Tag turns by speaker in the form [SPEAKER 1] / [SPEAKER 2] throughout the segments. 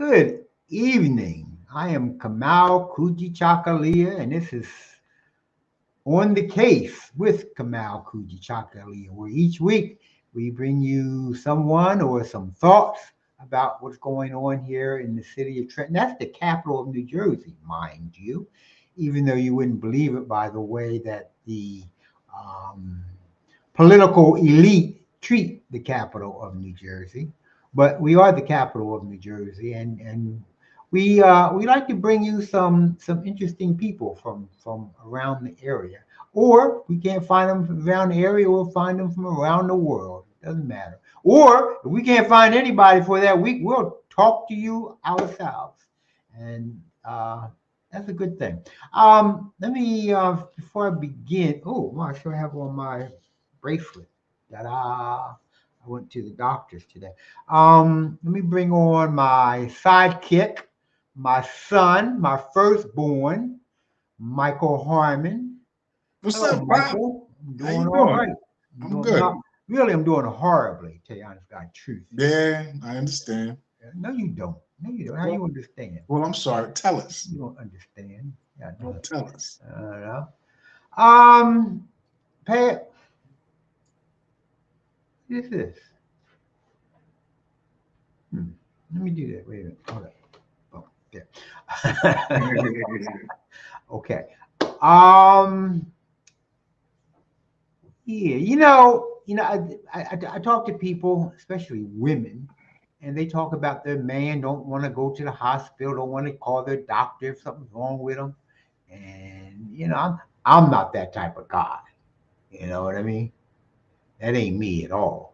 [SPEAKER 1] Good evening. I am Kamau Kujichagulia, and this is On the Case with Kamau Kujichagulia, where each week we bring you someone or some thoughts about what's going on here in the city of Trenton. That's the capital of New Jersey, mind you, even though you wouldn't believe it by the way that the um, political elite treat the capital of New Jersey. But we are the capital of New Jersey, and we like to bring you some interesting people from around the area. Or we can't find them from around the area, we'll find them from around the world. It doesn't matter. Or if we can't find anybody for that week, we'll talk to you ourselves. And that's a good thing. Let me before I begin. Oh, I sure have on my bracelet. Ta-da! I went to the doctor's today. Let me bring on my sidekick, my son, my firstborn, Michael Harmon.
[SPEAKER 2] What's
[SPEAKER 1] Hello,
[SPEAKER 2] up, Bob?
[SPEAKER 1] Michael. I'm
[SPEAKER 2] How
[SPEAKER 1] doing
[SPEAKER 2] you
[SPEAKER 1] all
[SPEAKER 2] doing?
[SPEAKER 1] right.
[SPEAKER 2] I'm good.
[SPEAKER 1] Really, I'm doing horribly, tell you honest God truth.
[SPEAKER 2] Yeah, I understand.
[SPEAKER 1] No, you don't. No, you don't. How you understand?
[SPEAKER 2] Well, I'm sorry. Tell us.
[SPEAKER 1] You don't understand. Yeah,
[SPEAKER 2] Well, tell us.
[SPEAKER 1] no. Um, Pat, this is. Let me do that. Wait a minute. Hold up. Oh, there. Okay. Um. Yeah. I talk to people, especially women, and they talk about their man don't want to go to the hospital, don't want to call their doctor if something's wrong with them, and I'm not that type of guy. You know what I mean? That ain't me at all.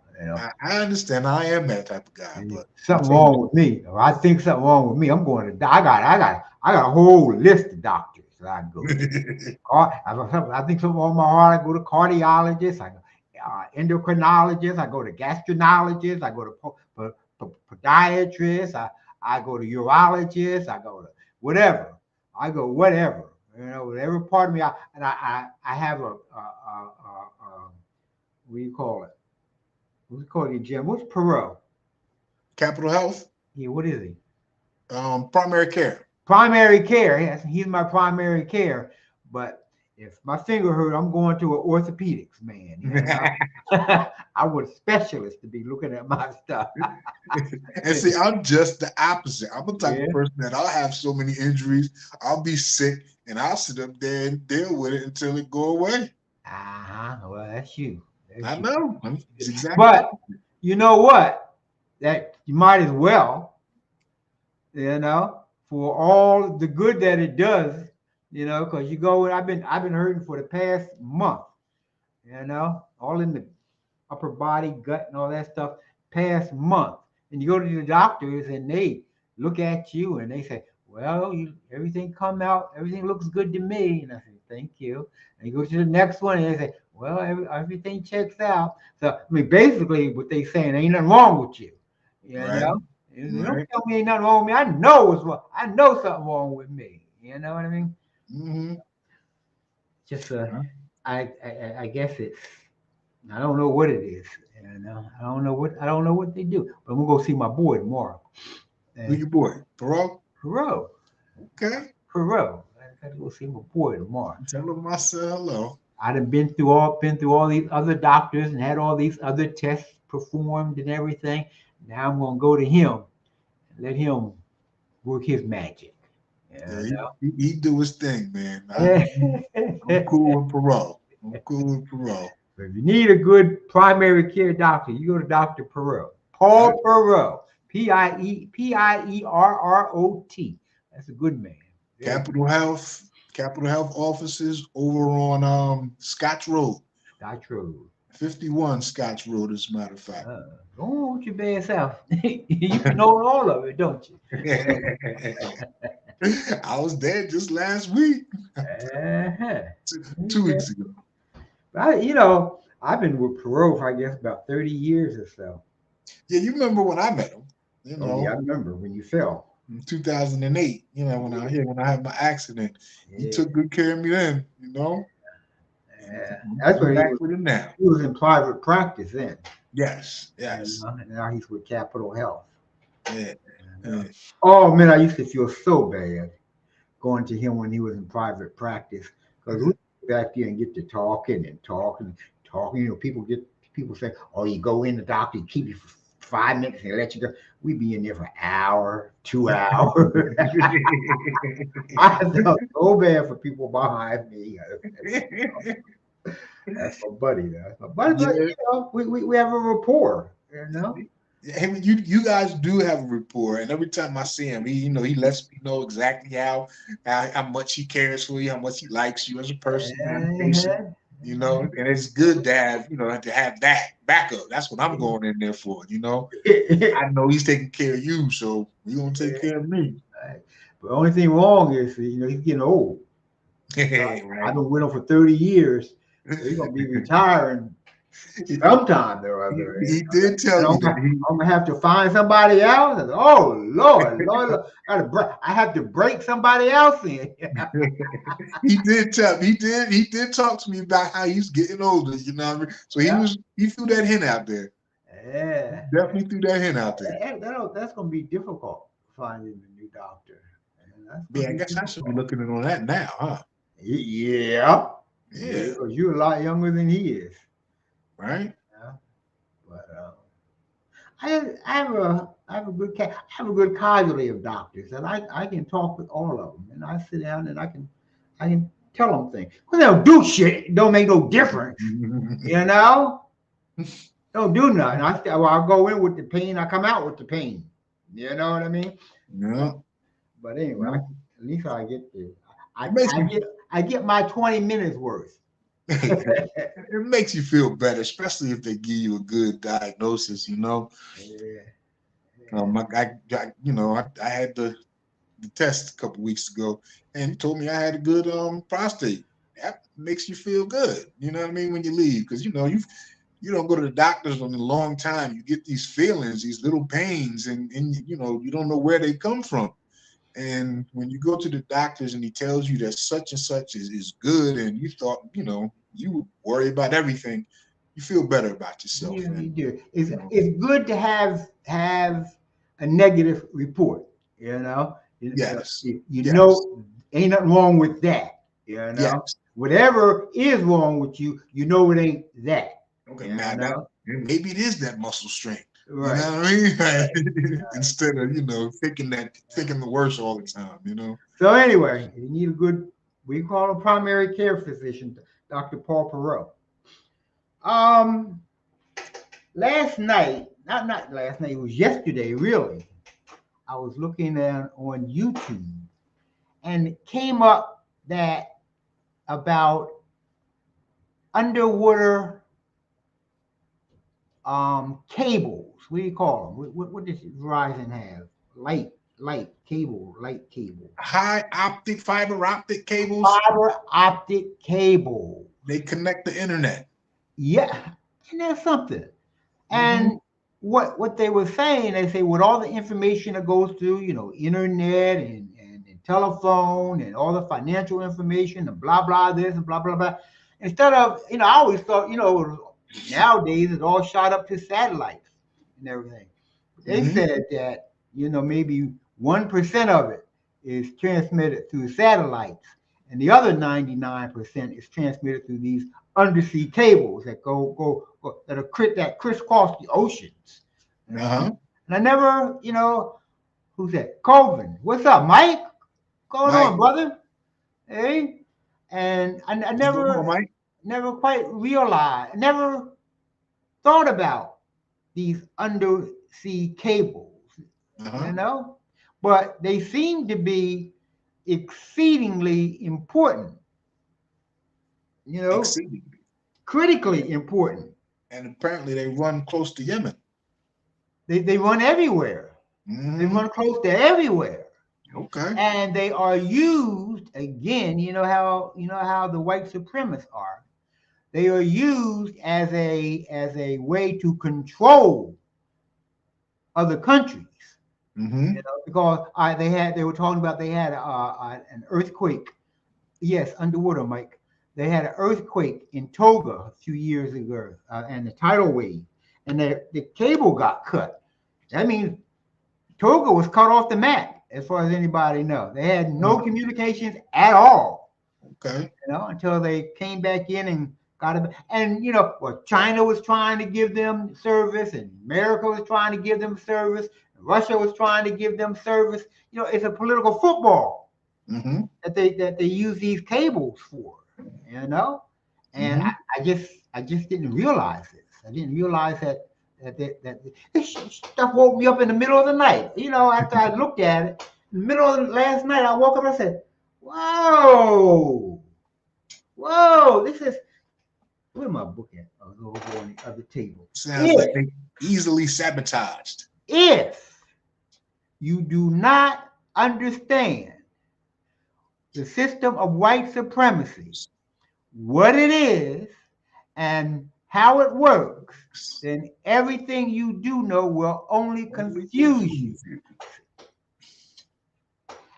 [SPEAKER 2] I understand. I am that type of guy, but
[SPEAKER 1] Something wrong with me. If I think something wrong with me, I'm going to. I got a whole list of doctors that I go to. I think something wrong with my heart. I go to cardiologist. I go endocrinologist. I go to gastroenterologist. I go to podiatrist. I go to urologist. I go to whatever. I go whatever. Whatever part of me. I have what do you call it? What's it called, Jim? What's Perot?
[SPEAKER 2] Capital Health,
[SPEAKER 1] Yeah, what is he?
[SPEAKER 2] primary care.
[SPEAKER 1] Primary care. Yes, he's my primary care. But if my finger hurt, I'm going to an orthopedics man. I want a specialist to be looking at my stuff.
[SPEAKER 2] And see, I'm just the opposite. I'm the type
[SPEAKER 1] Yeah.
[SPEAKER 2] of person that I'll have so many injuries, I'll be sick, and I'll sit up there and deal with it until it go away.
[SPEAKER 1] Well, that's you.
[SPEAKER 2] I know. It's exactly.
[SPEAKER 1] But you know what? That you might as well, for all the good that it does, because you go. I've been hurting for the past month, all in the upper body, gut, and all that stuff. Past month, and you go to the doctors, and they look at you and they say, "Well, everything come out, everything looks good to me." And I say, "Thank you." And you go to the next one, and they say, "Well, everything checks out." So, I mean, basically, what they saying, ain't nothing wrong with you. You
[SPEAKER 2] Right.
[SPEAKER 1] know, you don't tell me ain't nothing wrong with me. I know what's wrong. I know something wrong with me. You know what I mean?
[SPEAKER 2] Mm-hmm.
[SPEAKER 1] Just I guess it's. I don't know what it is. I don't know what they do. But I'm gonna go see my boy tomorrow.
[SPEAKER 2] Who your boy? Perot?
[SPEAKER 1] Perot.
[SPEAKER 2] Okay.
[SPEAKER 1] Perot. I gotta go see my boy tomorrow.
[SPEAKER 2] Tell him I said hello.
[SPEAKER 1] I done been through all these other doctors and had all these other tests performed and everything. Now I'm gonna go to him and let him work his magic.
[SPEAKER 2] Yeah, he do his thing, man. I'm cool with Perot.
[SPEAKER 1] If you need a good primary care doctor, you go to Dr. Perot. Paul Perot. Pierrot. That's a good man.
[SPEAKER 2] Capital Health offices over on Scotch Road.
[SPEAKER 1] Scotch Road.
[SPEAKER 2] 51 Scotch Road, as a matter of fact.
[SPEAKER 1] Go on with your bad self. You know all of it, don't you?
[SPEAKER 2] I was there just last week. 2 weeks ago.
[SPEAKER 1] I've been with Perot for, I guess, about 30 years or so.
[SPEAKER 2] Yeah, you remember when I met him?
[SPEAKER 1] Yeah, I remember when you fell.
[SPEAKER 2] In 2008, when I had my accident. Yeah. He took good care of me then,
[SPEAKER 1] Yeah. That's where he was in private practice then.
[SPEAKER 2] Yes.
[SPEAKER 1] And now he's with Capital Health.
[SPEAKER 2] Yeah.
[SPEAKER 1] Oh man, I used to feel so bad going to him when he was in private practice because we go back there and get to talking and talking and talking. You know, people say, "Oh, you go in the doctor, you keep you for 5 minutes and let you go." We be in there for an hour, 2 hours. I felt so bad for people behind me. That's my buddy. That's my buddy. But
[SPEAKER 2] Yeah.
[SPEAKER 1] you know, we have a rapport. You know.
[SPEAKER 2] Him, you guys do have a rapport, and every time I see him, he lets me know exactly how much he cares for you, how much he likes you as a person and a patient,
[SPEAKER 1] Uh-huh.
[SPEAKER 2] and it's good to have to have that backup. That's what I'm going in there for. I know he's taking care of you, so you're gonna take care of me.
[SPEAKER 1] Right. But the only thing wrong is, he's getting old. I've
[SPEAKER 2] Right.
[SPEAKER 1] been with him for 30 years. So he's gonna be retiring sometime or
[SPEAKER 2] He,
[SPEAKER 1] other.
[SPEAKER 2] he did
[SPEAKER 1] And
[SPEAKER 2] tell me that
[SPEAKER 1] I'm gonna have to find somebody else. And, oh Lord, I have to break somebody else in.
[SPEAKER 2] he did talk to me about how he's getting older. You know what I mean? So
[SPEAKER 1] Yeah,
[SPEAKER 2] he threw that hint out there.
[SPEAKER 1] yeah.
[SPEAKER 2] Definitely threw that hint out there.
[SPEAKER 1] That's gonna be difficult finding a new doctor. And that's gonna
[SPEAKER 2] Yeah, I
[SPEAKER 1] be
[SPEAKER 2] guess I should be
[SPEAKER 1] difficult.
[SPEAKER 2] looking on that now, huh?
[SPEAKER 1] Yeah,
[SPEAKER 2] Yeah,
[SPEAKER 1] because you're a lot younger than he is.
[SPEAKER 2] right.
[SPEAKER 1] Yeah, but I have a good I have a good cadre of doctors, and I can talk with all of them, and I sit down and I can tell them things. Well, they don't do shit. It don't make no difference, you know. Don't do nothing. I go in with the pain. I come out with the pain. You know what I mean?
[SPEAKER 2] Yeah,
[SPEAKER 1] But anyway,
[SPEAKER 2] yeah.
[SPEAKER 1] at least I get
[SPEAKER 2] It makes me
[SPEAKER 1] I get my 20 minutes worth.
[SPEAKER 2] it makes you feel better, especially if they give you a good diagnosis.
[SPEAKER 1] Yeah,
[SPEAKER 2] I had the test a couple weeks ago, and he told me I had a good prostate. That makes you feel good. You know what I mean when you leave, because you don't go to the doctors in a long time. You get these feelings, these little pains, and you don't know where they come from. And when you go to the doctors and he tells you that such and such is good, and you thought, you worry about everything, you feel better about yourself.
[SPEAKER 1] you
[SPEAKER 2] And
[SPEAKER 1] do.
[SPEAKER 2] you know,
[SPEAKER 1] It's good to have a negative report. You know,
[SPEAKER 2] yes,
[SPEAKER 1] you
[SPEAKER 2] yes,
[SPEAKER 1] know, ain't nothing wrong with that. You know,
[SPEAKER 2] yes.
[SPEAKER 1] whatever is wrong with you, you know it ain't that.
[SPEAKER 2] Okay,
[SPEAKER 1] You
[SPEAKER 2] now that
[SPEAKER 1] know,
[SPEAKER 2] maybe it is that muscle strength. You
[SPEAKER 1] right,
[SPEAKER 2] know what I
[SPEAKER 1] right.
[SPEAKER 2] mean? Instead of thinking the worst all the time.
[SPEAKER 1] So anyway, you need a good. We call him primary care physician, Dr. Paul Perot. Um, last night, not last night, it was yesterday, really. I was looking at on YouTube, and it came up that about underwater cables. What do you call them? What does Verizon have? Light cable,
[SPEAKER 2] High optic fiber optic cables,
[SPEAKER 1] fiber optic cable.
[SPEAKER 2] they connect the internet.
[SPEAKER 1] Yeah, and that's something.
[SPEAKER 2] Hmm.
[SPEAKER 1] And what they were saying, they say with all the information that goes through, internet and telephone and all the financial information and blah blah this and blah blah blah. Instead of, I always thought, nowadays it's all shot up to satellites and everything. But they
[SPEAKER 2] Hmm.
[SPEAKER 1] said that, maybe 1% of it is transmitted through satellites, and the other 99% is transmitted through these undersea cables that go that crisscross the oceans.
[SPEAKER 2] Uh-huh.
[SPEAKER 1] And I never, who's that? Colvin. What's up, Mike? What's going
[SPEAKER 2] Mike,
[SPEAKER 1] on, brother? Hey, and I
[SPEAKER 2] what's going on, Mike?
[SPEAKER 1] never quite realized, never thought about these undersea cables, you
[SPEAKER 2] Uh-huh.
[SPEAKER 1] know, but they seem to be exceedingly important, you know,
[SPEAKER 2] Exceedingly.
[SPEAKER 1] critically important.
[SPEAKER 2] And apparently they run close to Yemen.
[SPEAKER 1] They run everywhere. They
[SPEAKER 2] Hmm.
[SPEAKER 1] run close to everywhere.
[SPEAKER 2] Okay.
[SPEAKER 1] And they are used again, you know how the white supremacists are. They are used as a way to control other countries.
[SPEAKER 2] Hmm.
[SPEAKER 1] Because they were talking about they had an earthquake. Yes, underwater, Mike. They had an earthquake in Toga a few years ago, and the tidal wave, and the cable got cut. That means Togo was cut off the map, as far as anybody knows. They had no communications at all.
[SPEAKER 2] Okay.
[SPEAKER 1] Until they came back in and got it. And China was trying to give them service, and America was trying to give them service, and Russia was trying to give them service. It's a political football that they use these cables for. And I just didn't realize this. I didn't realize that this stuff woke me up in the middle of the night. After I looked at it, in the middle of last night, I woke up and I said, Whoa, this is, where's my book at? Over on the other table.
[SPEAKER 2] Sounds like they easily sabotaged.
[SPEAKER 1] If you do not understand the system of white supremacy, what it is, and how it works, then everything you do know will only confuse you.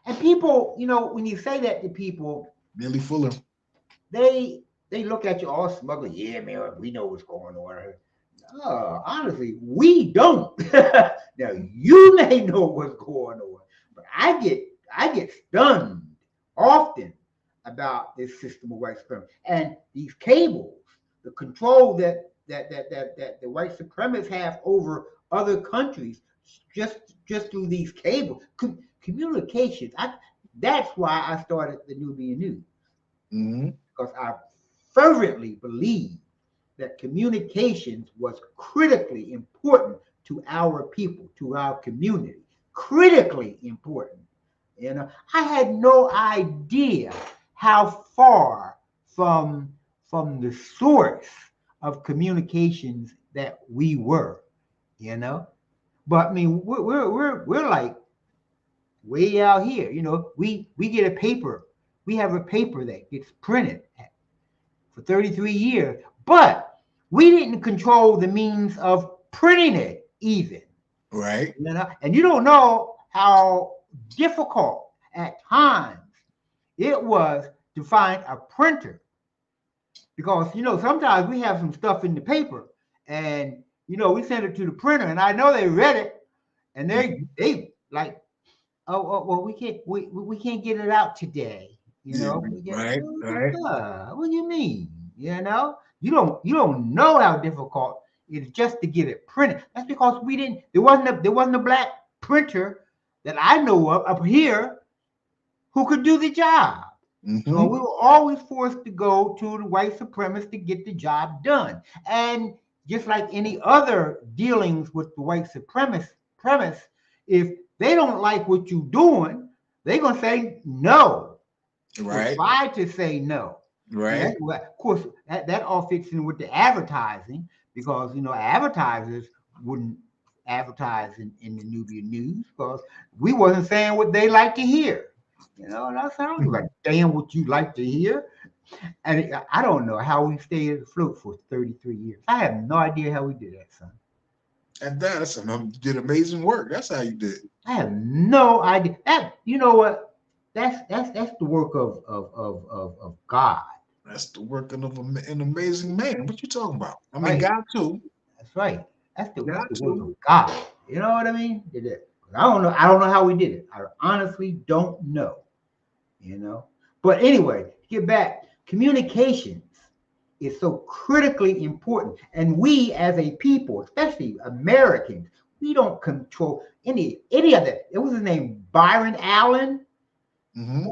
[SPEAKER 1] And people, when you say that to people,
[SPEAKER 2] Billy Fuller,
[SPEAKER 1] they look at you all smugly. Yeah, man, we know what's going on. Honestly, we don't. Now you may know what's going on, but I get stunned often about this system of white supremacy and these cables, the control that the white supremacists have over other countries just through these cables. Communications. That's why I started the Nubian News. Because I fervently believe that communications was critically important to our people, to our community. Critically important. I had no idea how far from the source of communications that we were. But I mean, we're like way out here. We get a paper. We have a paper that gets printed for 33 years, but we didn't control the means of printing it even.
[SPEAKER 2] Right.
[SPEAKER 1] And you don't know how difficult at times it was to find a printer, because sometimes we have some stuff in the paper and we send it to the printer, and I know they read it and they like, oh well, we can't get it out today.
[SPEAKER 2] Right.
[SPEAKER 1] What do you mean? You don't know how difficult it is just to get it printed. That's because there wasn't a black printer that I know of up here who could do the job. So we were always forced to go to the white supremacists to get the job done. And just like any other dealings with the white supremacists, if they don't like what you're doing, they're going to say no.
[SPEAKER 2] Right.
[SPEAKER 1] Try to say no.
[SPEAKER 2] Right.
[SPEAKER 1] Of course, that all fits in with the advertising, because advertisers wouldn't advertise in the Nubian News because we wasn't saying what they like to hear. And I sound like, damn, what you like to hear. And I don't know how we stayed afloat for 33 years. I have no idea how we did that, son.
[SPEAKER 2] And that's you did amazing work. That's how you did.
[SPEAKER 1] I have no idea. You know what? That's the work of God.
[SPEAKER 2] That's the work of an amazing man. What you talking about? I mean,
[SPEAKER 1] Right.
[SPEAKER 2] God too.
[SPEAKER 1] That's right. That's the work of God. You know what I mean? I don't know how we did it. I honestly don't know. But anyway, get back. Communications is so critically important, and we as a people, especially Americans, we don't control any of that. It was his name, Byron Allen.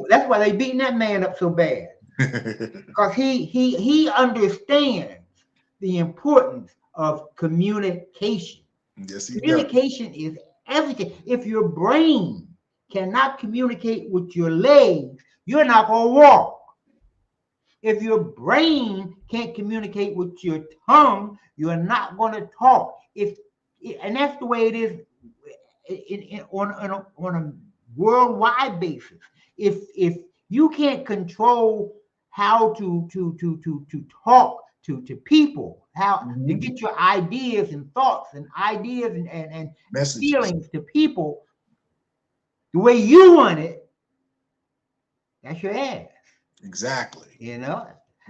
[SPEAKER 1] That's why they beating that man up so bad, because he understands the importance of communication.
[SPEAKER 2] Yes,
[SPEAKER 1] Communication is everything. If your brain cannot communicate with your legs, you're not going to walk. If your brain can't communicate with your tongue, you're not going to talk. And that's the way it is on a worldwide basis. If you can't control how to talk to people, how to get your ideas and thoughts and ideas and feelings to people the way you want it, that's your ass.
[SPEAKER 2] Exactly.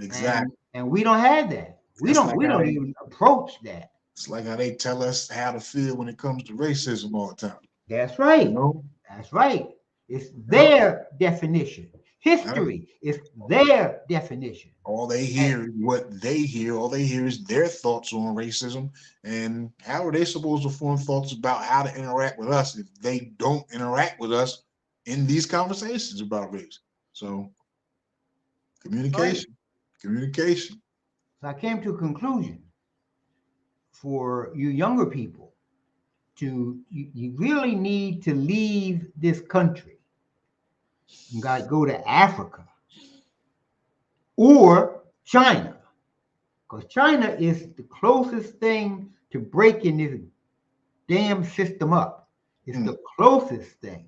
[SPEAKER 1] Exactly. And we don't have that. We don't even approach that.
[SPEAKER 2] It's like how they tell us how to feel when it comes to racism all the time.
[SPEAKER 1] That's right.
[SPEAKER 2] You know,
[SPEAKER 1] That's right. It's
[SPEAKER 2] yeah.
[SPEAKER 1] their definition. History is their definition.
[SPEAKER 2] All they
[SPEAKER 1] And
[SPEAKER 2] hear is what they hear. All they hear is their thoughts on racism. And how are they supposed to form thoughts about how to interact with us if they don't interact with us in these conversations about race? So
[SPEAKER 1] right.
[SPEAKER 2] communication, communication.
[SPEAKER 1] So I came to a conclusion for you younger people you really need to leave this country. You got to go to Africa or China, because China is the closest thing to breaking this damn system up. It's
[SPEAKER 2] Mm,
[SPEAKER 1] the closest thing.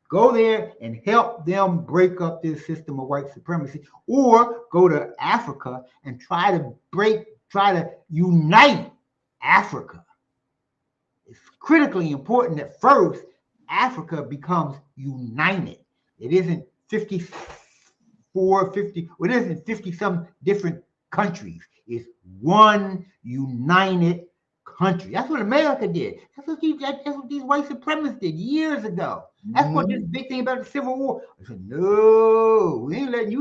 [SPEAKER 1] Go there and help them break up this system of white supremacy, or go to Africa and try to unite Africa. It's critically important that first Africa becomes united. It isn't 54, 50, well, it isn't 50 some different countries. It's one united country. That's what America did. That's what these white supremacists did years ago. That's what this
[SPEAKER 2] mm,
[SPEAKER 1] big thing about the Civil War. I said, no, we ain't letting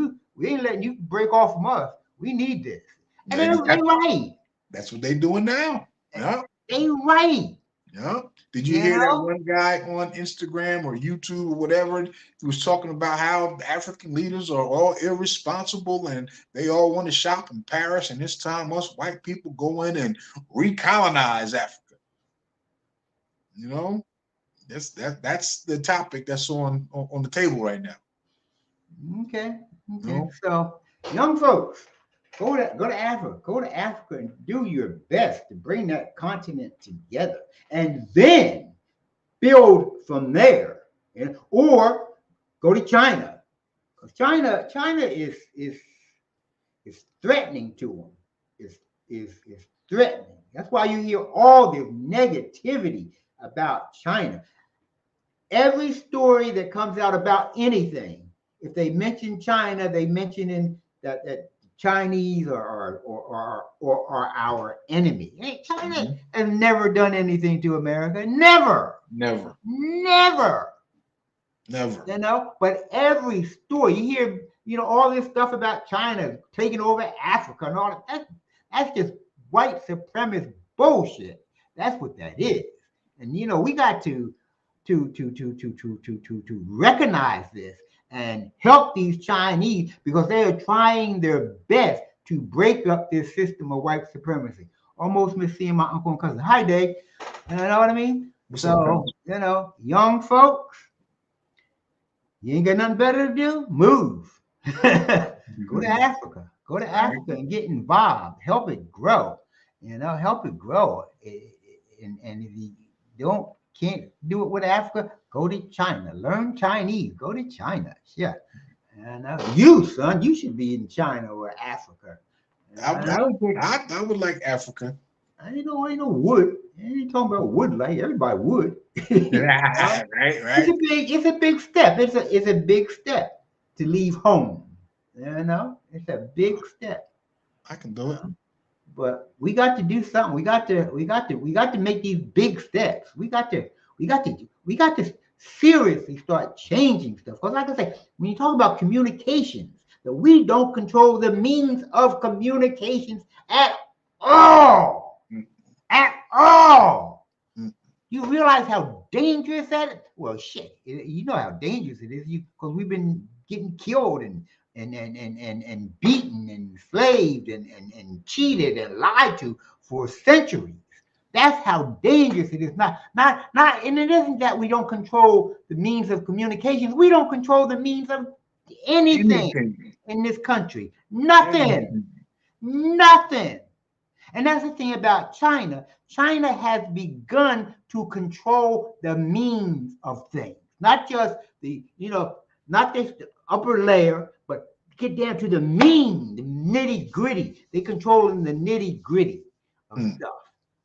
[SPEAKER 1] you break off from us. We need this. And they right.
[SPEAKER 2] that's what they're doing now. Yeah.
[SPEAKER 1] They right.
[SPEAKER 2] Yeah. Did you
[SPEAKER 1] You
[SPEAKER 2] hear that
[SPEAKER 1] know?
[SPEAKER 2] one guy on Instagram or YouTube or whatever? He was talking about how African leaders are all irresponsible and they all want to shop in Paris, and this time us white people go in and recolonize Africa. You know, that's the topic that's on the table right now.
[SPEAKER 1] Okay.
[SPEAKER 2] You
[SPEAKER 1] Okay.
[SPEAKER 2] know,
[SPEAKER 1] So young folks, go to Africa. Go to Africa and do your best to bring that continent together. And then build from there. Or go to China. Because China is threatening to them. Is threatening. That's why you hear all this negativity about China. Every story that comes out about anything, if they mention China, they mention in that Chinese are our enemy. Hey, China
[SPEAKER 2] mhm.
[SPEAKER 1] has never done anything to America. Never,
[SPEAKER 2] Never,
[SPEAKER 1] never.
[SPEAKER 2] never.
[SPEAKER 1] But every story you hear, all this stuff about China taking over Africa and all that. That's just white supremacist bullshit. That's what that is. And we got to recognize this and help these Chinese because they are trying their best to break up this system of white supremacy. Almost miss seeing my uncle and cousin. Hi, Dave. You know what I mean?
[SPEAKER 2] What's up,
[SPEAKER 1] So,
[SPEAKER 2] fellas?
[SPEAKER 1] young folks, you ain't got nothing better to do? Move. Go to Africa. Go to
[SPEAKER 2] Right.
[SPEAKER 1] Africa and get involved. Help it grow. Help it grow. And if you can't do it with Africa, go to China. Learn Chinese. Go to China. Yeah. And you, son, you should be in China or Africa.
[SPEAKER 2] I would like Africa.
[SPEAKER 1] I know wood. I ain't talking about wood like everybody would.
[SPEAKER 2] Right, right.
[SPEAKER 1] It's a big step. It's a big step to leave home. It's a big step.
[SPEAKER 2] I can do it.
[SPEAKER 1] But we got to do something. We got to make these big steps. We got to seriously start changing stuff. Because like I say, when you talk about communications, that we don't control the means of communications at all.
[SPEAKER 2] Mm,
[SPEAKER 1] At all.
[SPEAKER 2] mm.
[SPEAKER 1] You realize how dangerous that is? Well, shit. You know how dangerous it is. Because we've been getting killed and beaten and enslaved and cheated and lied to for centuries. That's how dangerous it is. And it isn't that we don't control the means of communications. We don't control the means of anything
[SPEAKER 2] Anything.
[SPEAKER 1] in this country. Nothing.
[SPEAKER 2] Anything.
[SPEAKER 1] Nothing. And that's the thing about China. China has begun to control the means of things, not just not just the upper layer, but get down to the nitty gritty. They controlling the nitty gritty of
[SPEAKER 2] Mm,
[SPEAKER 1] stuff.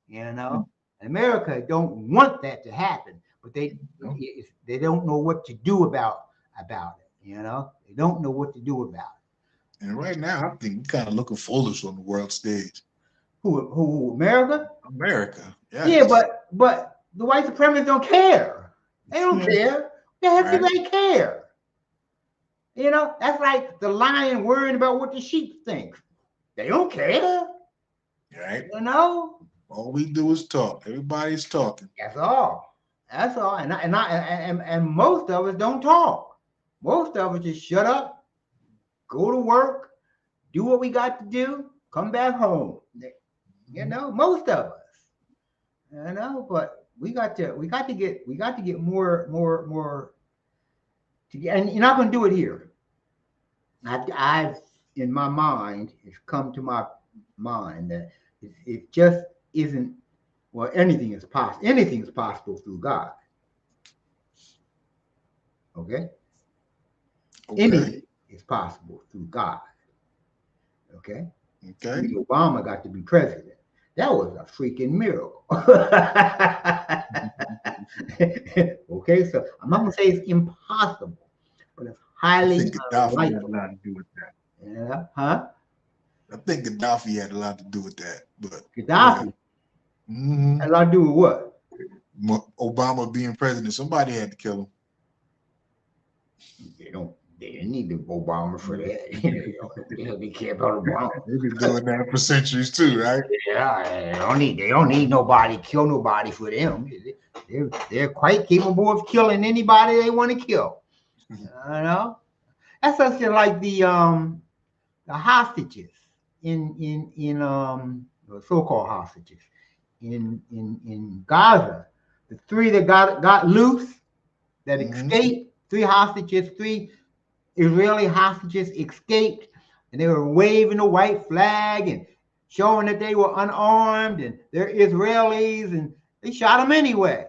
[SPEAKER 2] mm.
[SPEAKER 1] America don't want that to happen, but
[SPEAKER 2] No.
[SPEAKER 1] they don't know what to do about it. They don't know what to do about it.
[SPEAKER 2] And right now, I think we're kind of looking foolish on the world stage.
[SPEAKER 1] Who America?
[SPEAKER 2] America,
[SPEAKER 1] Yeah,
[SPEAKER 2] yes.
[SPEAKER 1] but the white supremacists don't care. They don't care. The heck do they care? You know, that's like the lion worrying about what the sheep thinks. They don't care.
[SPEAKER 2] Right.
[SPEAKER 1] You know?
[SPEAKER 2] All we do is talk. Everybody's talking.
[SPEAKER 1] That's all. That's all. And most of us don't talk. Most of us just shut up, go to work, do what we got to do, come back home. You know, most of us. You know, but we got to get more to get, and you're not going to do it here. I've in my mind, it's come to my mind that it just isn't. Well, anything is possible. Anything is possible through God. Okay. Anything is possible through God. Okay.
[SPEAKER 2] Okay.
[SPEAKER 1] Obama got to be president. That was a freaking miracle. Okay, so I'm not gonna say it's impossible, but it's highly
[SPEAKER 2] Gaddafi had a lot to do with that.
[SPEAKER 1] Yeah, huh?
[SPEAKER 2] I think Gaddafi had a lot to do with that. But
[SPEAKER 1] Gaddafi had a lot to do with what?
[SPEAKER 2] Obama being president. Somebody had to kill him.
[SPEAKER 1] They didn't need the Obama for that. They care about Obama.
[SPEAKER 2] They've been doing that for centuries too, right?
[SPEAKER 1] Yeah, they don't need nobody, kill nobody for them. They're quite capable of killing anybody they want to kill. You know? That's just like the hostages in the so-called hostages in Gaza. The three that got loose, that escaped, three Israeli hostages escaped, and they were waving the white flag and showing that they were unarmed and they're Israelis, and they shot them anyway.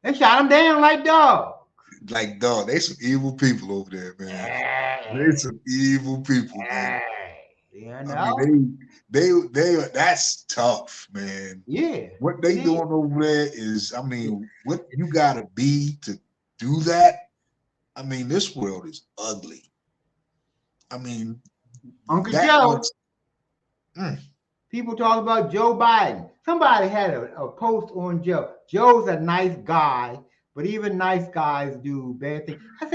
[SPEAKER 1] They shot them down like dogs.
[SPEAKER 2] Like dog, they some evil people over there, man. They some evil people, man.
[SPEAKER 1] You know?
[SPEAKER 2] I mean, they that's tough, man.
[SPEAKER 1] Yeah.
[SPEAKER 2] What they doing over there is, I mean, what you gotta be to do that. I mean, this world is ugly. I mean,
[SPEAKER 1] Uncle Joe. People talk about Joe Biden. Somebody had a post on Joe. Joe's a nice guy, but even nice guys do bad things. I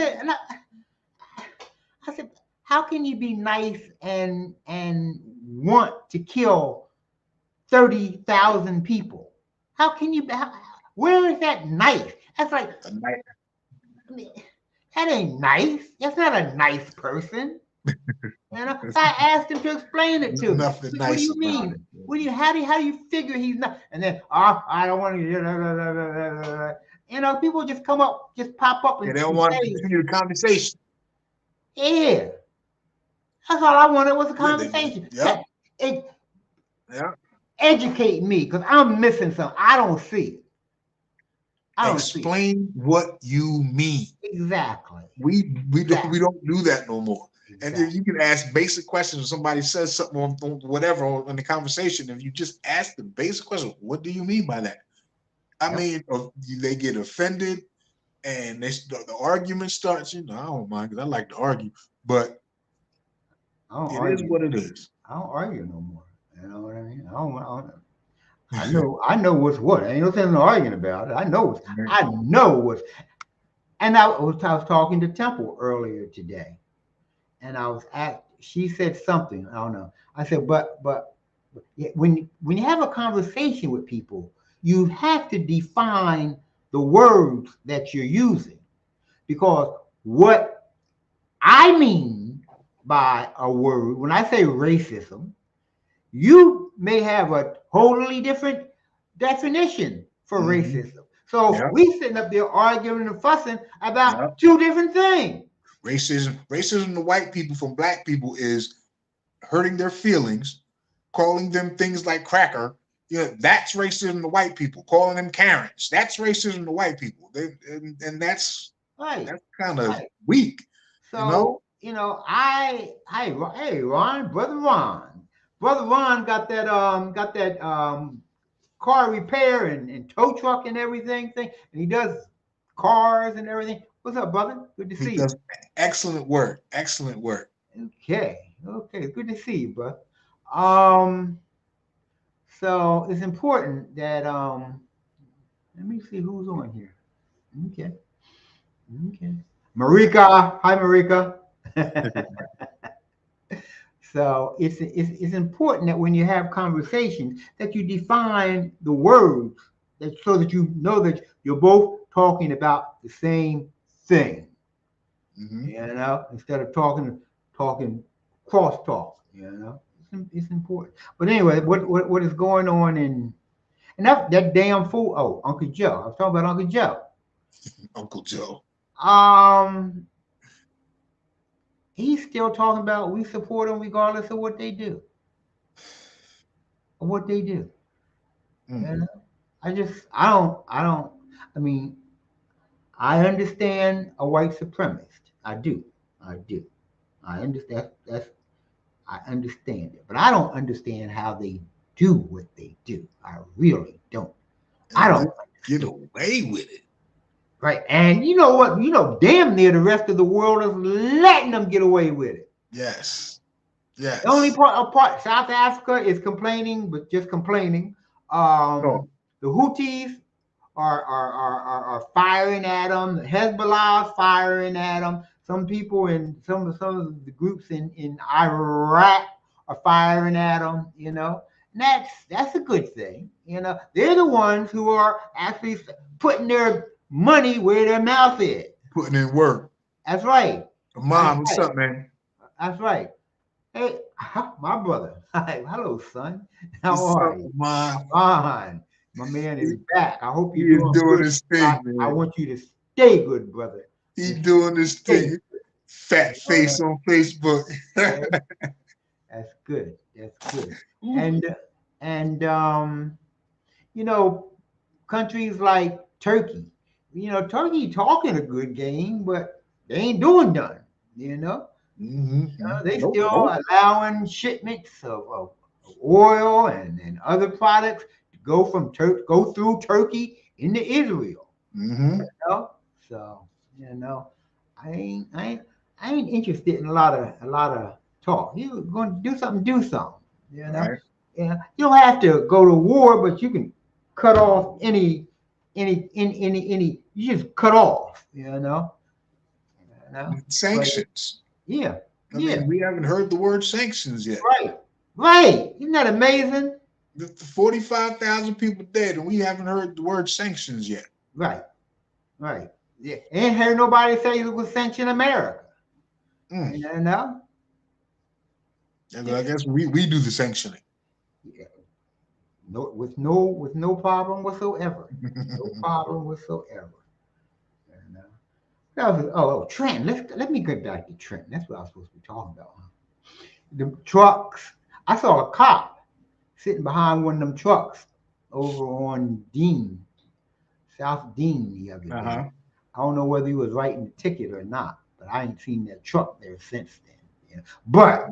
[SPEAKER 1] said, how can you be nice and want to kill 30,000 people? How can you? Where is that nice? That's like that ain't nice. That's not a nice person. You know, I asked him to explain it to me. What do you mean? How do you figure he's not? And then I don't want to. You know, people just pop up and
[SPEAKER 2] they don't want to continue the conversation.
[SPEAKER 1] Yeah, that's all I wanted was a conversation. Educate me, because I'm missing something. I don't see it.
[SPEAKER 2] Explain what you mean.
[SPEAKER 1] Exactly.
[SPEAKER 2] We don't do that no more. Exactly. And if you can ask basic questions, if somebody says something on whatever in the conversation, if you just ask the basic question, what do you mean by that? I mean, they get offended and the argument starts. You know, I don't mind because I like to argue, but it is what it is.
[SPEAKER 1] I don't argue no more. You know what I mean? I know what's what. Ain't no sense in arguing about it. I know what's. And I was talking to Temple earlier today, and she said something. I don't know. I said, but when you have a conversation with people, you have to define the words that you're using, because what I mean by a word, when I say racism, you may have a totally different definition for racism. So we sitting up there arguing and fussing about two different things.
[SPEAKER 2] Racism to white people from black people is hurting their feelings, calling them things like cracker. You know, that's racism to white people. Calling them Karens, that's racism to white people. And that's kind of weak.
[SPEAKER 1] So hey Ron, brother Ron got that car repair and tow truck and everything thing, and he does cars and everything. What's up, brother? Good to see you. He does
[SPEAKER 2] excellent work. Excellent work.
[SPEAKER 1] Okay, good to see you, bro. So it's important that let me see who's on here. Okay. Okay. Marika. Hi, Marika. So it's important that when you have conversations that you define the words that so that you know that you're both talking about the same thing.
[SPEAKER 2] Mm-hmm.
[SPEAKER 1] You know, instead of talking crosstalk. You know, it's important. But anyway, what is going on in and that damn fool? Oh, Uncle Joe. I was talking about Uncle Joe.
[SPEAKER 2] Uncle Joe.
[SPEAKER 1] Um, he's still talking about we support them regardless of what they do. Of what they do.
[SPEAKER 2] Mm.
[SPEAKER 1] You know? I mean, I understand a white supremacist. I do. I do. I understand I understand it. But I don't understand how they do what they do. I really don't. I
[SPEAKER 2] And
[SPEAKER 1] don't
[SPEAKER 2] let get
[SPEAKER 1] understand.
[SPEAKER 2] away with it.
[SPEAKER 1] Right. And you know what? You know, damn near the rest of the world is letting them get away with it.
[SPEAKER 2] Yes.
[SPEAKER 1] The only
[SPEAKER 2] Yes.
[SPEAKER 1] part South Africa is complaining, but just complaining.
[SPEAKER 2] No.
[SPEAKER 1] The Houthis are firing at them. Hezbollah is firing at them. Some people in some of the groups in Iraq are firing at them. You know, and that's a good thing. You know, they're the ones who are actually putting their money where their mouth is.
[SPEAKER 2] Putting in work.
[SPEAKER 1] That's right. That's
[SPEAKER 2] Mom, what's
[SPEAKER 1] right.
[SPEAKER 2] up, man?
[SPEAKER 1] That's right. Hey, my brother. Hi, hello, son. How
[SPEAKER 2] What's
[SPEAKER 1] are
[SPEAKER 2] up,
[SPEAKER 1] you?
[SPEAKER 2] Mom?
[SPEAKER 1] Fine. My man is back. I hope
[SPEAKER 2] He
[SPEAKER 1] you're
[SPEAKER 2] is
[SPEAKER 1] doing
[SPEAKER 2] doing
[SPEAKER 1] good.
[SPEAKER 2] his thing,
[SPEAKER 1] I
[SPEAKER 2] man.
[SPEAKER 1] want you to stay good, brother.
[SPEAKER 2] He
[SPEAKER 1] Just
[SPEAKER 2] doing his
[SPEAKER 1] stay.
[SPEAKER 2] thing. Fat
[SPEAKER 1] Uh,
[SPEAKER 2] face on Facebook.
[SPEAKER 1] yeah, that's good. That's good.
[SPEAKER 2] Ooh.
[SPEAKER 1] And you know, countries like Turkey. You know, Turkey talking a good game, but they ain't doing none. You know.
[SPEAKER 2] Mm-hmm.
[SPEAKER 1] They
[SPEAKER 2] Nope,
[SPEAKER 1] still
[SPEAKER 2] nope.
[SPEAKER 1] allowing shipments of oil and other products to go through Turkey into Israel.
[SPEAKER 2] Mm-hmm.
[SPEAKER 1] You know? So you know, I ain't I ain't I ain't interested in a lot of talk. You going to do something. You know,
[SPEAKER 2] Right.
[SPEAKER 1] yeah. You don't have to go to war, but you can cut off any. You just cut off. You know. But
[SPEAKER 2] Sanctions.
[SPEAKER 1] yeah,
[SPEAKER 2] I
[SPEAKER 1] yeah.
[SPEAKER 2] mean, we haven't heard the word sanctions yet.
[SPEAKER 1] Right. Right. Isn't that amazing?
[SPEAKER 2] The 45,000 people dead, and we haven't heard the word sanctions yet.
[SPEAKER 1] Right. Right. Yeah. Ain't heard nobody say it was sanction America.
[SPEAKER 2] Mm.
[SPEAKER 1] You know?
[SPEAKER 2] And
[SPEAKER 1] Yeah.
[SPEAKER 2] I guess we do the sanctioning.
[SPEAKER 1] Yeah. No, with no problem whatsoever. No problem whatsoever. You know? Trenton. Let me get back to Trenton. That's what I was supposed to be talking about. Huh? The trucks. I saw a cop sitting behind one of them trucks over on South Dean the other day.
[SPEAKER 2] Uh-huh.
[SPEAKER 1] I don't know whether he was writing the ticket or not, but I ain't seen that truck there since then. You know? But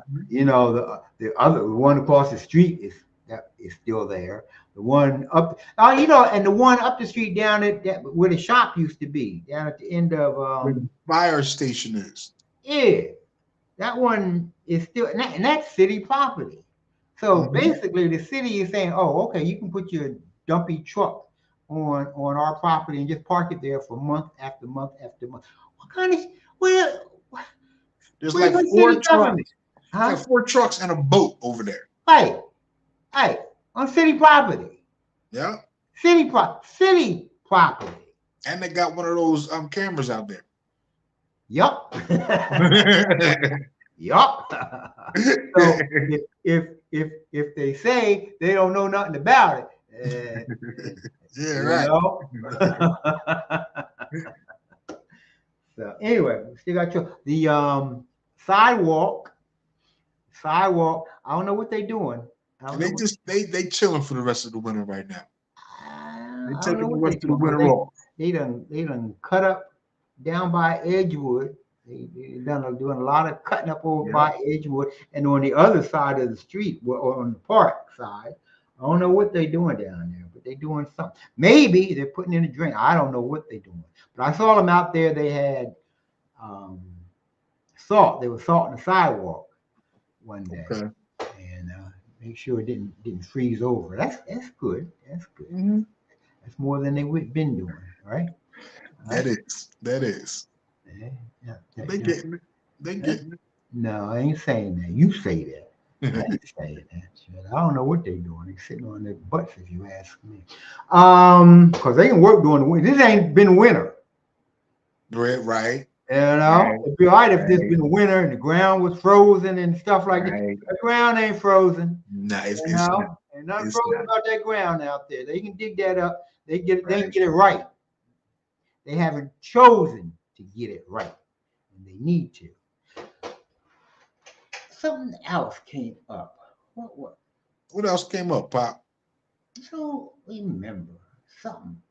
[SPEAKER 1] the one across the street is still there. The one up, and the one up the street down at where the shop used to be, down at the end of
[SPEAKER 2] Where the fire station is.
[SPEAKER 1] yeah, that one is still, and that's city property. So
[SPEAKER 2] Mm-hmm.
[SPEAKER 1] basically, the city is saying, "Oh, okay, you can put your dumpy truck on our property and just park it there for month after month after month." What kind of where
[SPEAKER 2] There's
[SPEAKER 1] where's
[SPEAKER 2] like
[SPEAKER 1] the
[SPEAKER 2] four
[SPEAKER 1] city
[SPEAKER 2] trucks.
[SPEAKER 1] government?
[SPEAKER 2] It's
[SPEAKER 1] Huh?
[SPEAKER 2] like 4 trucks and a boat over there.
[SPEAKER 1] Hey, hey, on city property,
[SPEAKER 2] Yeah.
[SPEAKER 1] city property.
[SPEAKER 2] And they got one of those cameras out there.
[SPEAKER 1] Yup. Yup. So if they say they don't know nothing about it,
[SPEAKER 2] Yeah,
[SPEAKER 1] you
[SPEAKER 2] right.
[SPEAKER 1] know. So anyway, we still got the sidewalk. Sidewalk. I don't know what they're doing. I don't
[SPEAKER 2] And
[SPEAKER 1] know
[SPEAKER 2] they
[SPEAKER 1] what
[SPEAKER 2] just they chilling for the rest of the winter right now. They
[SPEAKER 1] I don't know
[SPEAKER 2] taking the
[SPEAKER 1] what they're
[SPEAKER 2] rest of the
[SPEAKER 1] doing because
[SPEAKER 2] winter off.
[SPEAKER 1] they done cut up down by Edgewood. They done doing a lot of cutting up over
[SPEAKER 2] Yeah.
[SPEAKER 1] by Edgewood, and on the other side of the street, or on the park side, I don't know what they're doing down there, but they're doing something. Maybe they're putting in a drain. I don't know what they're doing, but I saw them out there. They had um, salt. They were salting the sidewalk one day,
[SPEAKER 2] Okay.
[SPEAKER 1] and make sure it didn't freeze over. That's good. That's good.
[SPEAKER 2] Mm-hmm.
[SPEAKER 1] That's more than they've been doing, right?
[SPEAKER 2] That is.
[SPEAKER 1] Yeah, yeah,
[SPEAKER 2] They
[SPEAKER 1] yeah.
[SPEAKER 2] getting it. They getting
[SPEAKER 1] No, I ain't saying that. You say that. I
[SPEAKER 2] it.
[SPEAKER 1] ain't saying that shit. I don't know what they doing. They sitting on their butts, if you ask me. Because they can work during the winter. This ain't been winter.
[SPEAKER 2] Right.
[SPEAKER 1] You know,
[SPEAKER 2] Right.
[SPEAKER 1] it'd be all right if this
[SPEAKER 2] Right.
[SPEAKER 1] been winter and the ground was frozen and stuff like that.
[SPEAKER 2] Right.
[SPEAKER 1] The ground ain't frozen.
[SPEAKER 2] No,
[SPEAKER 1] You
[SPEAKER 2] it's not.
[SPEAKER 1] know, ain't nothing
[SPEAKER 2] It's
[SPEAKER 1] frozen
[SPEAKER 2] not.
[SPEAKER 1] about that ground out there. They can dig that up. They
[SPEAKER 2] Right.
[SPEAKER 1] can get it right. They haven't chosen to get it right, and they need to. Something else came up. What?
[SPEAKER 2] What else came up, Pop?
[SPEAKER 1] So remember something.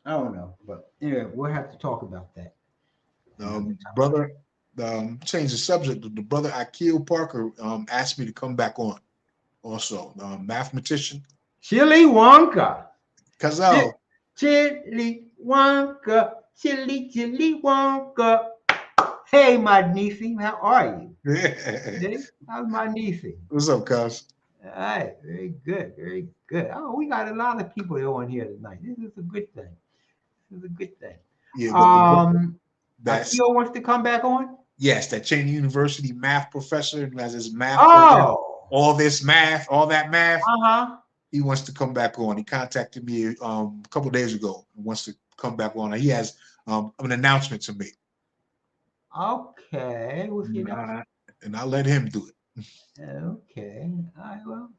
[SPEAKER 1] I don't know, but anyway, we'll have to talk about that.
[SPEAKER 2] Brother, change the subject. The brother Akil Parker asked me to come back on. Also, mathematician.
[SPEAKER 1] Chili Wonka.
[SPEAKER 2] Cazal.
[SPEAKER 1] Chili Wonka. Chili Wonka. Hey, my niece, how are you? Hey, how's my niece?
[SPEAKER 2] What's up, Cuz?
[SPEAKER 1] All right, very good, very good. Oh, we got a lot of people on here tonight. This is a good thing. This is a good thing.
[SPEAKER 2] Yeah, but that's
[SPEAKER 1] Akio wants to come back on.
[SPEAKER 2] yes, that Cheney University math professor who has his math program,
[SPEAKER 1] Oh,
[SPEAKER 2] all this math, all that math.
[SPEAKER 1] uh-huh.
[SPEAKER 2] He wants to come back on. He contacted me a couple of days ago and wants to come back on. He has an announcement to make.
[SPEAKER 1] Okay.
[SPEAKER 2] And I'll let him do it.
[SPEAKER 1] Okay. All right, well,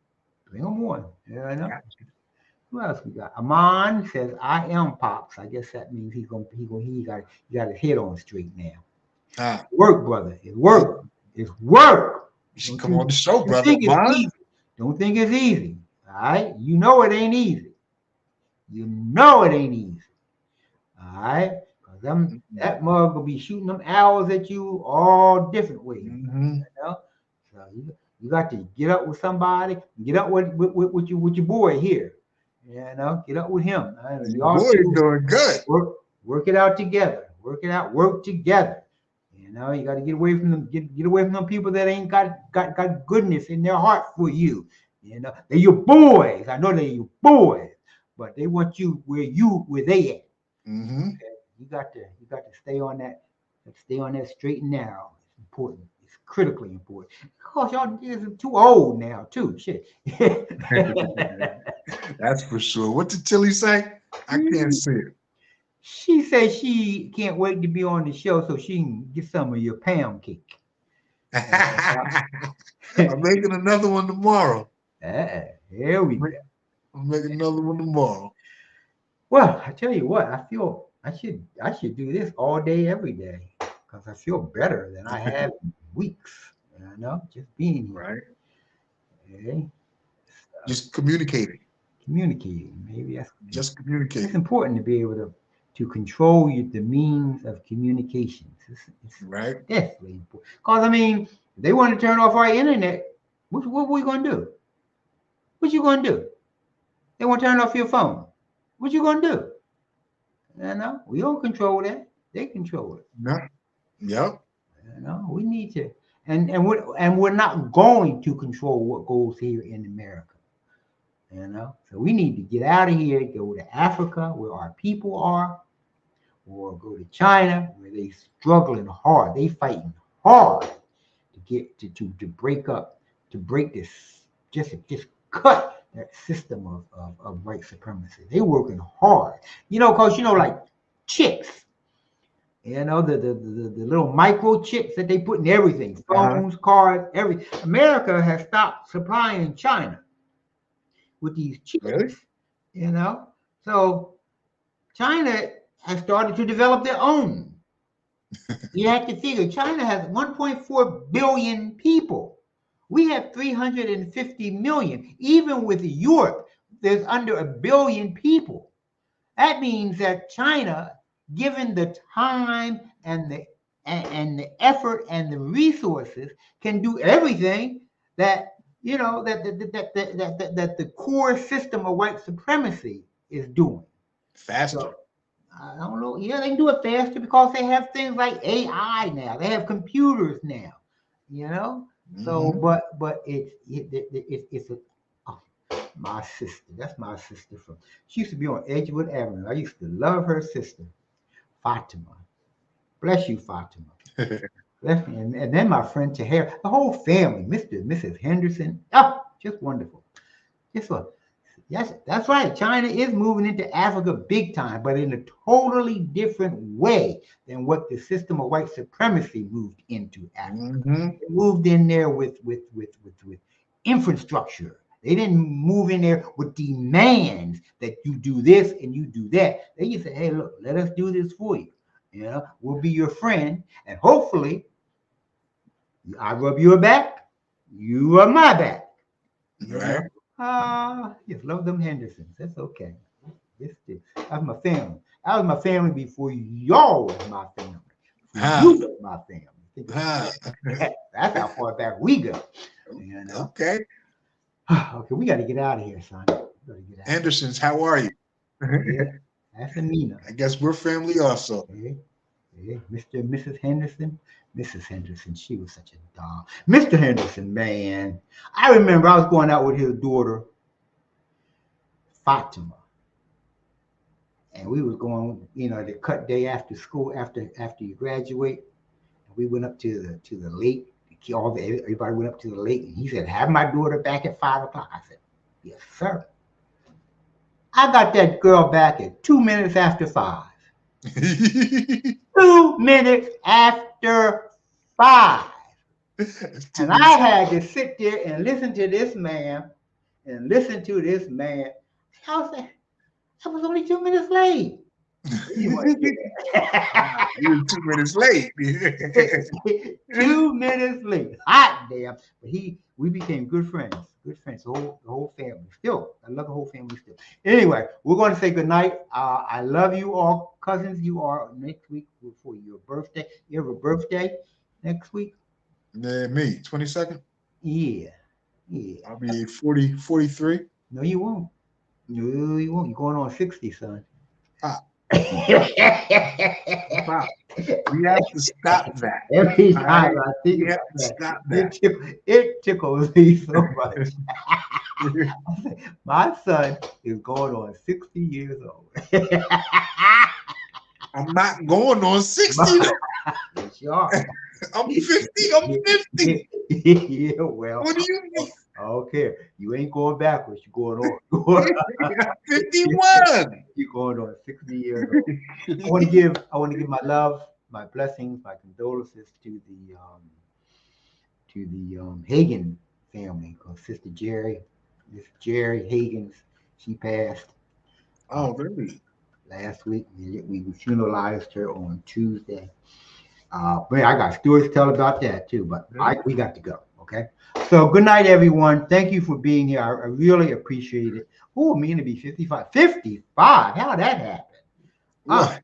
[SPEAKER 1] bring him on. Yeah, I know. Who else we got? Amon says, "I am Pops." I guess that means he got his head on straight now. Work, brother. It's work. It's work.
[SPEAKER 2] You should come on the show, brother.
[SPEAKER 1] Think it's easy. Don't think it's easy. All right. You know it ain't easy. You know it ain't easy. All right. Because that mug will be shooting them arrows at you all different ways.
[SPEAKER 2] Mm-hmm.
[SPEAKER 1] You know? So you got to get up with somebody, get up with your boy here. You know, get up with him.
[SPEAKER 2] Your boy is doing good.
[SPEAKER 1] Work it out together. Work it out. Work together. You know, you got to get away from them. Get away from them people that ain't got goodness in their heart for you. You know, they're your boys. I know they're your boys, but they want you where they at.
[SPEAKER 2] Mm-hmm.
[SPEAKER 1] Okay? You got to stay on that. Stay on that straight and narrow. It's important. It's critically important. Because y'all is too old now, too. Shit.
[SPEAKER 2] That's for sure. What did Tilly say? I can't see it.
[SPEAKER 1] She says she can't wait to be on the show so she can get some of your pound cake.
[SPEAKER 2] I'm making another one tomorrow.
[SPEAKER 1] Here we go.
[SPEAKER 2] I'm making another one tomorrow.
[SPEAKER 1] Well, I tell you what, I feel I should do this all day, every day, because I feel better than I have in weeks. You know, just being here.
[SPEAKER 2] Right.
[SPEAKER 1] Okay.
[SPEAKER 2] Just communicating.
[SPEAKER 1] Communicating. Maybe that's
[SPEAKER 2] just communicating.
[SPEAKER 1] It's important to be able to control the means of communications. It's
[SPEAKER 2] right.
[SPEAKER 1] Definitely important. Because I mean, if they want to turn off our internet, what are we gonna do? What you gonna do? They want to turn off your phone. What you gonna do? You know, we don't control that. They control it.
[SPEAKER 2] No. Yep.
[SPEAKER 1] You know, we need to, and we're not going to control what goes here in America. You know, so we need to get out of here, go to Africa where our people are, or go to China where they struggling hard. They fighting hard to get to break this, just cut that system of white supremacy. They working hard. You know, because like chips. You know, the little microchips that they put in everything, phones, cars, everything. America has stopped supplying China with these chips.
[SPEAKER 2] Really?
[SPEAKER 1] You know, so China has started to develop their own. You have to figure China has 1.4 billion people. We have 350 million. Even with Europe, there's under 1 billion people. That means that China, given the time and the effort and the resources, can do everything that that the core system of white supremacy is doing.
[SPEAKER 2] Faster.
[SPEAKER 1] So, I don't know. Yeah, they can do it faster because they have things like AI now. They have computers now. You know. So, but it's My sister. That's my sister from. She used to be on Edgewood Avenue. I used to love her sister, Fatima. Bless you, Fatima. And then my friend Tahir, the whole family, Mr. and Mrs. Henderson. Oh, just wonderful. Just what? Yes, that's right. China is moving into Africa big time, but in a totally different way than what the system of white supremacy moved into Africa. It moved in there with infrastructure. They didn't move in there with demands that you do this and you do that. They just said, hey, look, let us do this for you. You know, we'll be your friend, and hopefully I rub your back, you rub my back. You
[SPEAKER 2] Right.
[SPEAKER 1] Just love them Hendersons. That's okay. That's my family. That was my family before y'all was my family. You was my family. That's how far back we go. You know?
[SPEAKER 2] Okay.
[SPEAKER 1] Okay, we got to get out of here, son.
[SPEAKER 2] Hendersons, how are you?
[SPEAKER 1] Yeah, that's Amina.
[SPEAKER 2] I guess we're family also.
[SPEAKER 1] Yeah, Mr. and Mrs. Henderson. Mrs. Henderson, she was such a doll. Mr. Henderson, man. I remember I was going out with his daughter, Fatima. And we was going, the cut day after school, after you graduate. And we went up to the lake. Everybody went up to the lake, and he said, "Have my daughter back at 5 o'clock." I said, "Yes, sir." I got that girl back at 2 minutes after 5. 2 minutes after 5. And I had to sit there and listen to this man. I was only 2 minutes late.
[SPEAKER 2] You were 2 minutes late.
[SPEAKER 1] 2 minutes late. Hot damn. But we became good friends. Good friends. The whole family. Still, I love the whole family still. Anyway, we're going to say good night. I love you all, cousins. You are next week for your birthday. You have a birthday next week?
[SPEAKER 2] Yeah, me. 22nd?
[SPEAKER 1] Yeah.
[SPEAKER 2] I'll be 43.
[SPEAKER 1] No, you won't. No, you won't. You're going on 60, son.
[SPEAKER 2] We have to stop that.
[SPEAKER 1] Every time I think about that, it tickles me so much. My son is going on 60 years old.
[SPEAKER 2] I'm not going on 60.
[SPEAKER 1] Yes, you are.
[SPEAKER 2] I'm 50. I'm 50.
[SPEAKER 1] Yeah, well.
[SPEAKER 2] What do you mean?
[SPEAKER 1] I don't care. You ain't going backwards. You're going on.
[SPEAKER 2] 51.
[SPEAKER 1] You're going on 60 years old. I want to give my love, my blessings, my condolences to the Hagen family. Because Sister Miss Jerry Hagen's, she passed.
[SPEAKER 2] Oh, really?
[SPEAKER 1] Last week. We funeralized her on Tuesday. But I got stories to tell about that too. But we got to go. Okay. So good night, everyone. Thank you for being here. I really appreciate it. Oh, Mina be 55. 55? How that happened?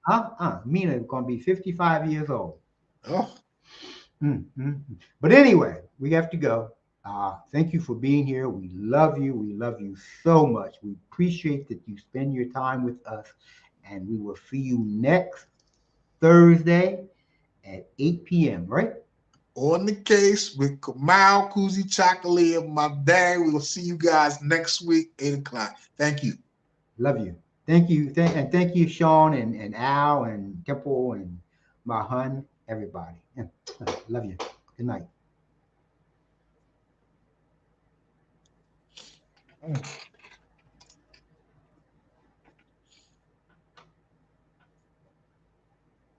[SPEAKER 1] Mina gonna be 55 years old.
[SPEAKER 2] Oh.
[SPEAKER 1] But anyway, we have to go. Thank you for being here. We love you. We love you so much. We appreciate that you spend your time with us. And we will see you next Thursday at 8 p.m., right?
[SPEAKER 2] On the case with Kamau Kujichagulia, my dad. We will see you guys next week, 8 o'clock. Thank you.
[SPEAKER 1] Love you. Thank you. Thank you, Sean and Al and Temple and Mahan, everybody. Love you. Good night.